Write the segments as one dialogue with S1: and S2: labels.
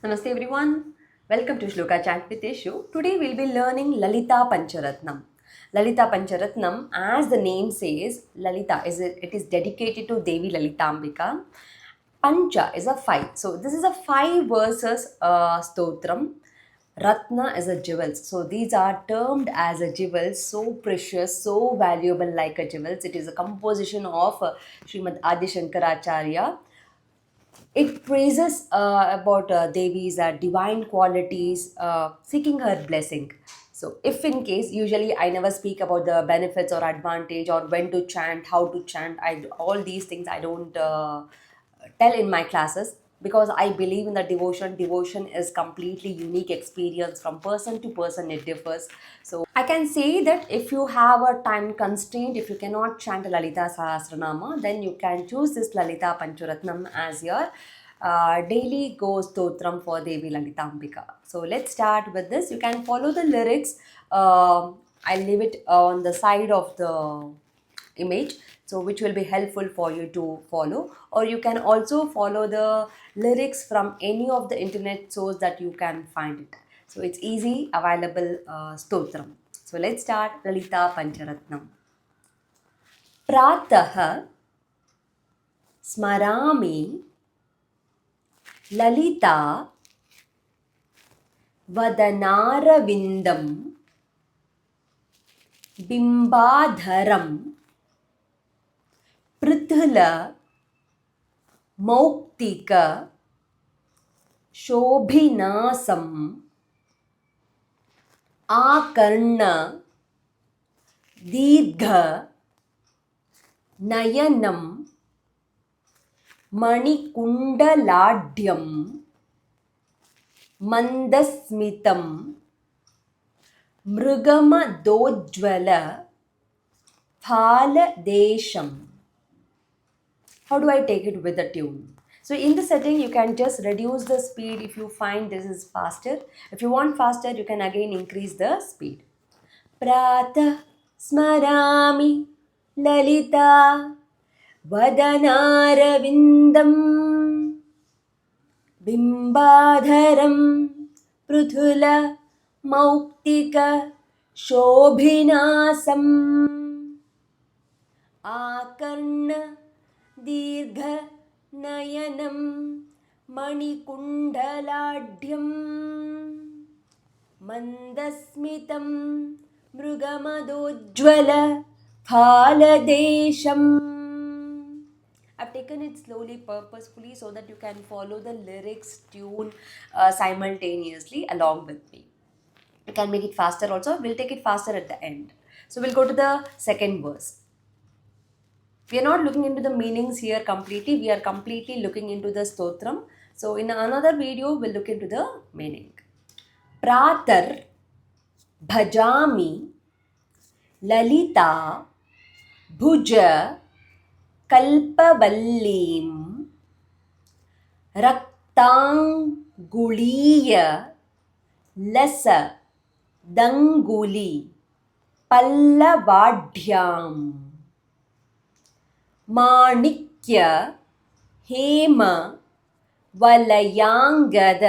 S1: Namaste everyone. Welcome to Shloka Chat with Yeshu. Today we'll be learning Lalita Pancharatnam. Lalita Pancharatnam, as the name says, Lalita it is dedicated to Devi Lalitambika. Pancha is a five. So this is a five verses stotram. Ratna is a jewels. So these are termed as a jewels, so precious, so valuable like a jewels. It is a composition of Srimad Adi Shankaracharya. It praises about Devi's divine qualities, seeking her blessing. So, if in case, usually I never speak about the benefits or advantage or when to chant, how to chant. All these things I don't tell in my classes because I believe in the devotion. Devotion is completely unique experience from person to person. It differs. So I can say that if you have a time constraint, if you cannot chant Lalita Sahasranama, then you can choose this Lalita Pancharatnam as your daily go stotram for Devi Lalitambika. So let's start with this. You can follow the lyrics. I'll leave it on the side of the image, so which will be helpful for you to follow, or you can also follow the lyrics from any of the internet source that you can find it. So it's easy available stotram. So let's start Lalita Pancharatnam. Pratah स्मरामि ललिता वदनारविन्दं बिम्बाधरं पृथुल मौक्तिक शोभिनासम् आकर्ण दीर्घ नयनं मणिकुण्डलाढ्यं मन्दस्मितं मृगमदोज्ज्वल फालदेशम्. How do I take it with the tune? So in the setting, you can just reduce the speed if you find this is faster. If you want faster, you can again increase the speed. Pratah smarami lalita वदनारविन्दं बिम्बाधरं Prithul मौक्तिक शोभिनासम् आकर्ण दीर्घ नयनं मणिकुण्डलाढ्यं मन्दस्मितं मृगमदोज्ज्वल फालदेशम्. I've taken it slowly purposefully so that you can follow the lyrics tune simultaneously along with me. You can make it faster also. We'll take it faster at the end. So we'll go to the second verse. We are not looking into the meanings here completely. We are completely looking into the stotram. So in another video, we'll look into the meaning. Pratar bhajami lalita bhuja कल्पवल्लीं रक्ताङ्गुलीय लसदङ्गुली पल्लवाढ्यां माणिक्य हेम वलयांगद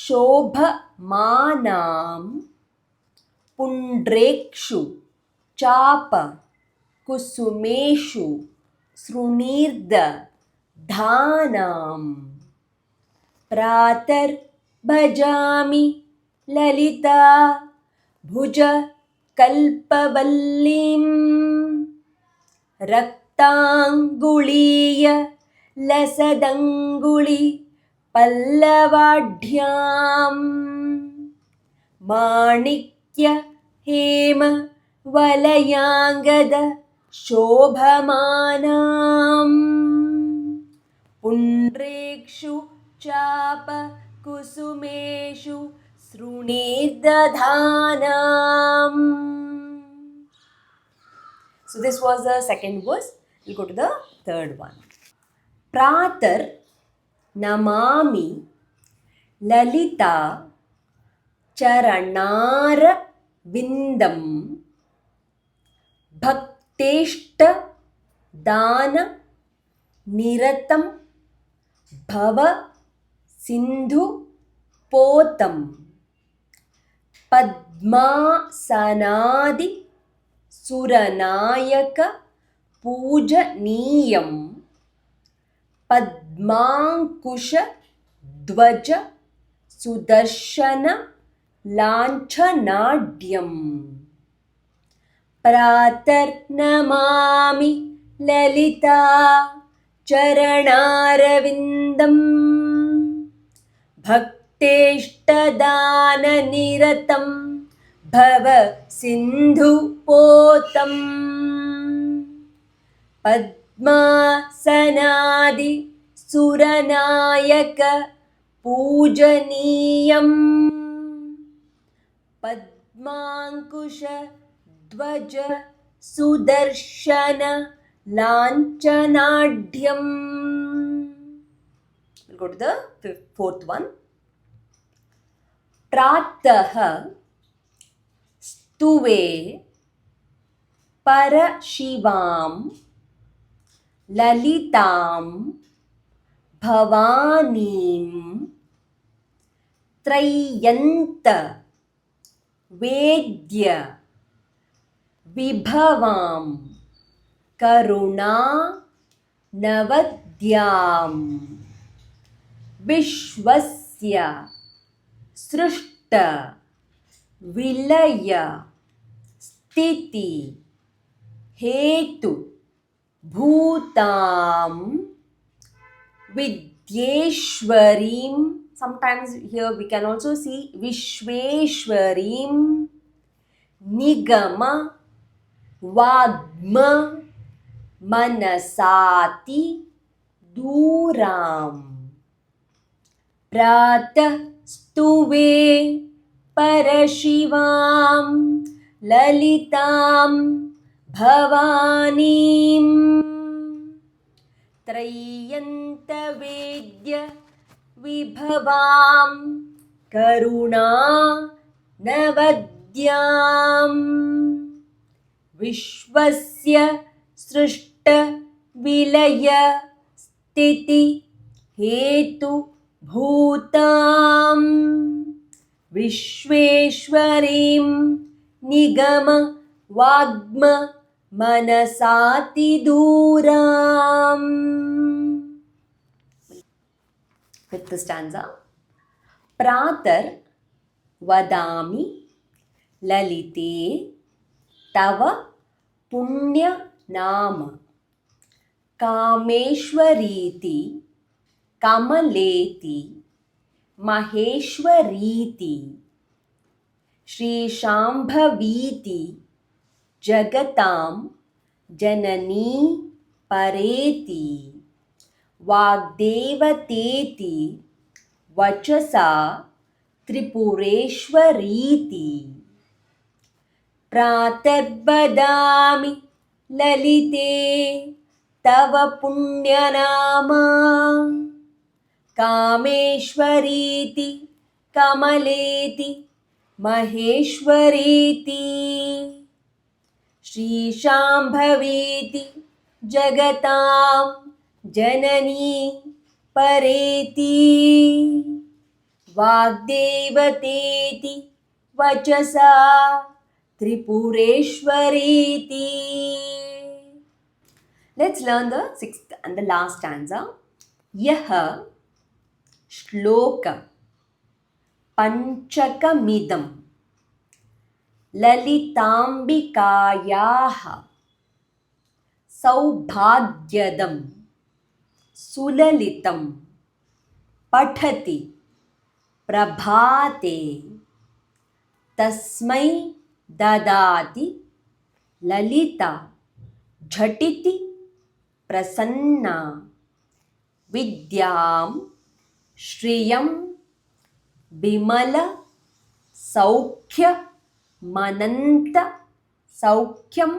S1: शोभमानां पुण्ड्रेक्षु चाप कुसुमेषु सृणीर्द धानां प्रातर् भजामि ललिता भुज कल्पवल्लीं रक्ताङ्गुलीय लसदङ्गुली पल्लवाढ्यां माणिक्य हेम वलयांगद शोभमानां पुण्ड्रेक्षु चाप कुसुमेषु सृणीर्दधानां. So this was the second verse. We'll go to the third one. Pratar namami lalita charanar vindam भक्तेष्ट दान निरतं भव सिन्धुपोतं पद्मासनादि सुरनायक पूजनीयं पद्माङ्कुश ध्वज सुदर्शन लाञ्छनाढ्यम् प्रातर्नमामि ललिता चरणारविन्दम् भक्तेष्टदाननिरतं भव सिन्धुपोतम् पद्मासनादि सुरनायक पूजनीयं पद्माङ्कुश ध्वज सुदर्शन लाञ्छनाढ्यम्. We'll go to the fourth one. प्रातः स्तुवे परशिवां ललितां भवानीं त्रय्यन्त वेद्य विभवां करुणा नवद्यां विश्वस्य सृष्ट विलय स्थिति हेतु भूतां विद्येश्वरीं. Sometimes here we can also see Vishweshwarim, Nigama, Vagma, Manasati, Duram. Pratah स्तुवे परशिवां ललितां भवानीं त्रय्यन्तवेद्य विभवां करुणा नवद्यां विश्वस्य सृष्ट विलय स्थिति हेतु भूतां विश्वेश्वरीं निगम वाग्म मनसातिदूराम्. Fifth stanza. प्रातर वदामि ललिते तव पुण्य नाम कामेश्वरीति कमलेति महेश्वरीति श्रीशाम्भवीति जगतां जननी परेति वाग्देवतेति वचसा त्रिपुरेश्वरीति प्रातर्वदामि ललिते तव पुण्यनामा कामेश्वरीति कमलेति महेश्वरीति श्रीशाम्भवीति जगतां जननी परेति वाग्देवतेति वचसा त्रिपुरेश्वरीति. Let's learn the sixth and the last stanza. यह श्लोक पंचकमिदं ललिताम्बिकायाः सौभाग्यदं सुललितं पठति प्रभाते तस्मै ददाति ललिता झटिति प्रसन्ना विद्यां श्रियं विमल सौख्यमनन्त सौख्यम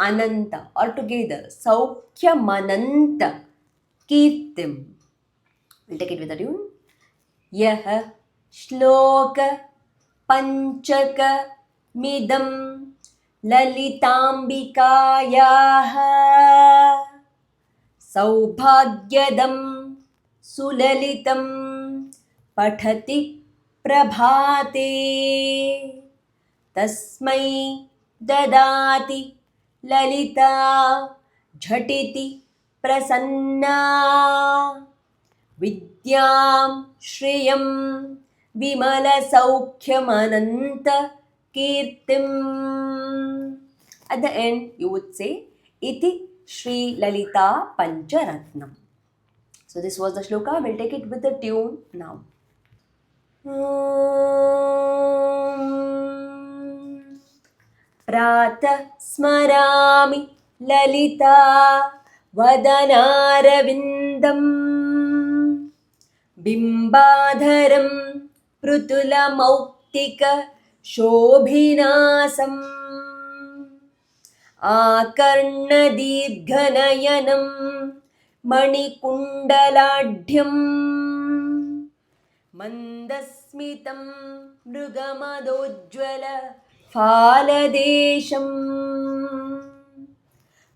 S1: अनंत all together सौख्यमनंत कीर्तिम. We'll take it with a tune. यह श्लोक पंचक मिदं ललिताम्बिकायाः सौभाग्यदं सुललितं पठति प्रभाते तस्मै ददाति ललिता झटिति प्रसन्ना विद्यां श्रियं विमलसौख्यमनन्तकीर्तिम्. At the end you would say iti Shri Lalita Pancharatnam. So this was the shloka. We'll take it with the tune now. Pratah smarami lalita vadanarvindam bimbadharam prutulamouktika shobhinasam आकर्णदीर्घनयनं मणिकुण्डलाढ्यं मन्दस्मितं मृगमदोज्ज्वल फालदेशम्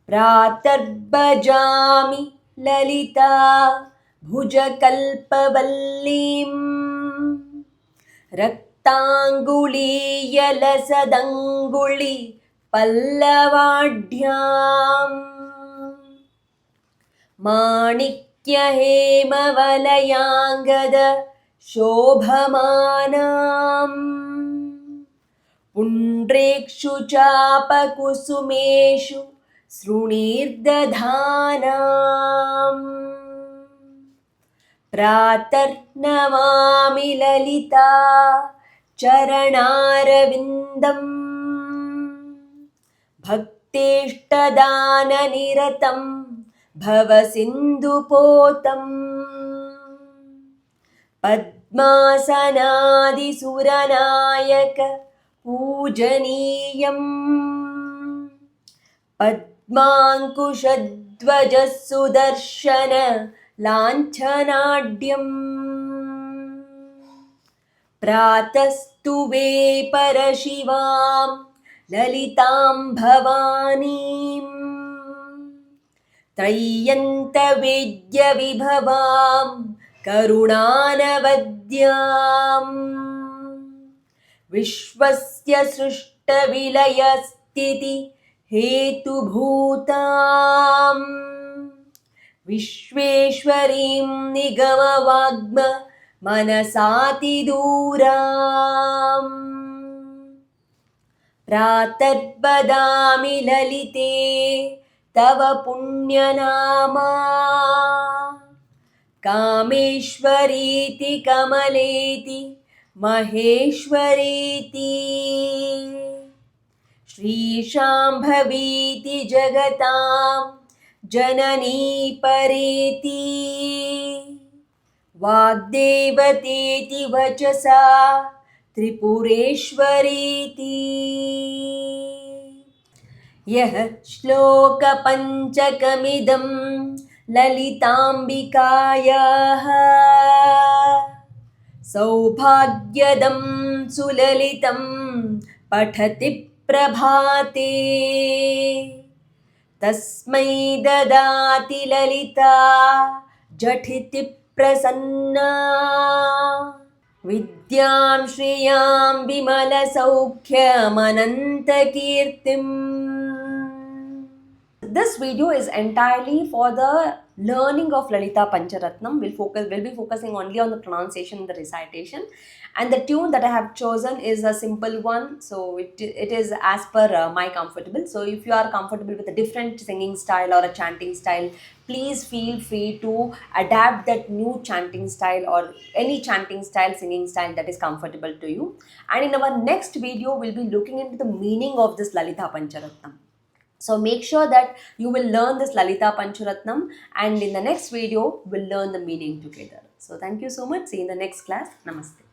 S1: प्रातर्भजामि ललिता भुजकल्पवल्लीं रक्ताङ्गुलीयलसदङ्गुळि पल्लवाढ्याम् माणिक्यहेमवलयाङ्गद शोभमानाम् पुण्ड्रेक्षु चापकुसुमेषु सृणीर्दधानाम् प्रातर्नमामि ललिता चरणारविन्दम् भक्तेष्टदाननिरतं भवसिन्धुपोतम् पद्मासनादिसुरनायक पूजनीयम् पद्माङ्कुशध्वजः सुदर्शन लाञ्छनाढ्यम् प्रातस्तुवे परशिवां ललितां भवानीं त्रय्यन्तवेद्यविभवां करुणानवद्यां विश्वस्य सृष्टविलयस्थिति हेतुभूतां विश्वेश्वरीं निगमवाग्म मनसातिदूराम् प्रातर्वदामि ललिते तव पुण्यनामा कामेश्वरीति कमलेति महेश्वरीति श्रीशाम्भवीति जगतां जननी परेति वाग्देवतेति वचसा त्रिपुरेश्वरीति यः श्लोकपञ्चकमिदं ललिताम्बिकायाः सौभाग्यदं सुललितं पठति प्रभाते तस्मै ददाति ललिता झटिति प्रसन्ना विद्यां श्रियां विमलसौख्यमनन्तकीर्तिम्. This video is entirely for the learning of Lalita Pancharatnam. We'll be focusing only on the pronunciation and the recitation. And the tune that I have chosen is a simple one. So it is as per my comfortable. So if you are comfortable with a different singing style or a chanting style, please feel free to adapt that new chanting style or any chanting style, singing style that is comfortable to you. And in our next video, we'll be looking into the meaning of this Lalita Pancharatnam. So make sure that you will learn this Lalita Pancharatnam, and in the next video, we'll learn the meaning together. So thank you so much. See you in the next class. Namaste.